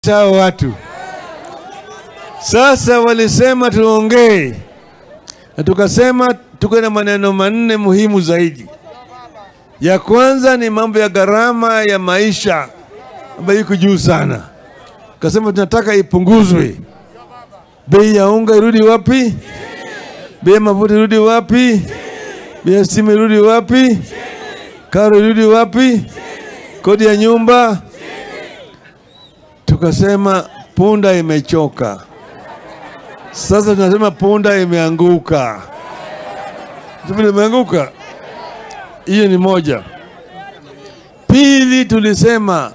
kuwaita watu. Sasa walisema tuongee, na tukasema tuko na maneno manne muhimu zaidi. Ya kwanza ni mambo ya gharama ya maisha ambayo iko juu sana. Kasema tunataka ipunguzwe. Bei ya unga irudi wapi? Bei ya mafuta irudi wapi? Bei ya stima irudi wapi? Karo irudi wapi? Kodi ya nyumba. Tukasema punda imechoka. Sasa tunasema punda imeanguka. Punda imeanguka. Hiyo ni moja. Pili, tulisema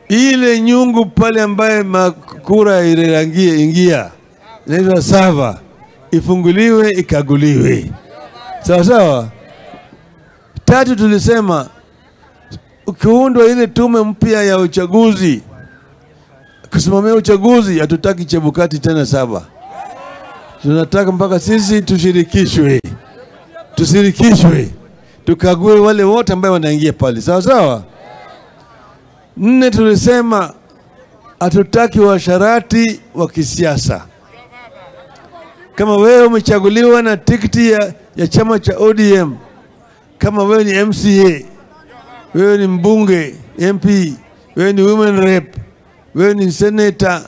ile nyungu pale ambaye makura ingia inaitwa sava ifunguliwe ikaguliwe. Sawa sawa. Tatu, tulisema ukiundwa ile tume mpya ya uchaguzi kusimamia uchaguzi, hatutaki Chebukati tena saba. Tunataka mpaka sisi tushirikishwe. Tukague wale wote ambao wanaingia pale. Sawa sawa. Nne, tulisema hatutaki washarati wa kisiasa. Kama wewe umechaguliwa na tikiti ya chama cha ODM, kama wewe ni MCA, wewe ni mbunge, MP, wewe ni women rep, wewe ni senator,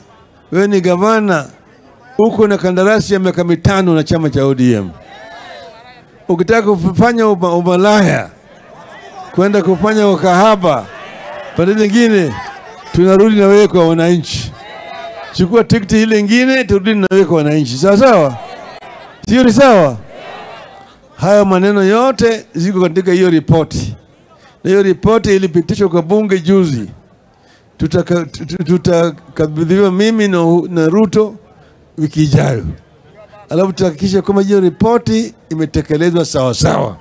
wewe ni gavana, uko na kandarasi ya miaka 5 na chama cha ODM. Ukitaka kufanya umalaya, kwenda kufanya ukahaba, pande nyingine tunarudi na wewe kwa wananchi. Chukua tikiti ile nyingine turudi na wewe kwa wananchi. Sawa sawa? Sio ni sawa? Haya maneno yote ziko katika hiyo ripoti. Na hiyo ripoti ilipitishwa kwa bunge juzi. Tutakabidhiwa mimi na Ruto wiki ijayo. Alafu tutahakikisha kwamba hiyo ripoti imetekelezwa sawa sawa.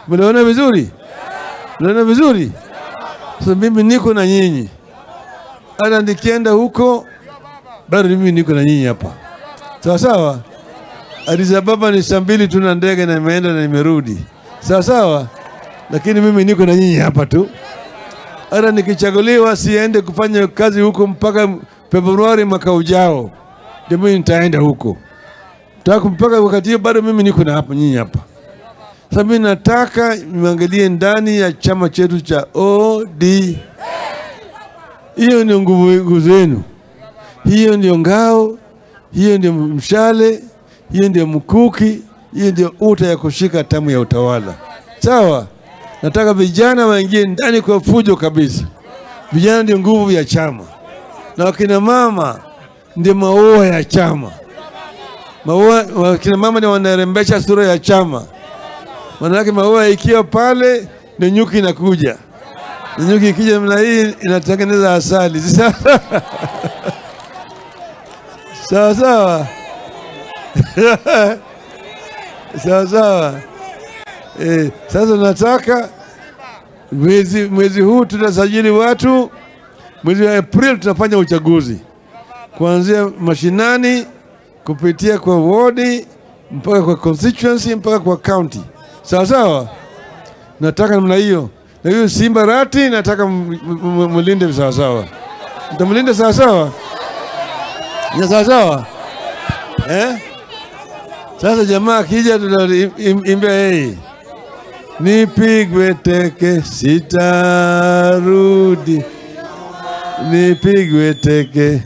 Mnaona vizuri? Mnaona vizuri? Sasa mimi niko na nyinyi. Hata nikienda huko bado mimi niko na nyinyi hapa. Sawa sawa? Addis Ababa ni saa 2 tuna ndege na imeenda na imerudi. Sawa sawa? Lakini mimi niko na nyinyi hapa tu. Hata nikichaguliwa siende kufanya kazi huko mpaka Februari mwaka ujao. Ndio mimi nitaenda huko. Mpaka wakati hiyo bado mimi niko na hapa nyinyi hapa. Sasa mimi nataka niangalie ndani ya chama chetu cha OD. Hiyo ni nguvu zenu. Hiyo ndio ngao, hiyo ndio mshale, hiyo ndio mkuki, hiyo ndio uta ya kushika tamu ya utawala. Sawa? Nataka vijana waingie ndani kwa fujo kabisa. Vijana ndio nguvu ya chama. Na wakina mama ndio maua ya chama. Wakina mama ndio wanarembesha sura ya chama. Manake maua ikiwa pale ndio nyuki inakuja. Nyuki ikija mna hii inatengeneza asali. Sawa sawa. Sawa sawa. Sasa nataka mwezi huu tutasajili watu. Mwezi wa April tutafanya uchaguzi. Kuanzia mashinani kupitia kwa ward mpaka kwa constituency mpaka kwa county. Sawa sawa. Nataka namna hiyo. Na hiyo Simba Rati nataka mlinde sawa sawa. Mtamlinda sawa sawa? Ya sawa sawa? Sasa jamaa akija tunaimba nipigwe teke sitarudi. Nipigwe teke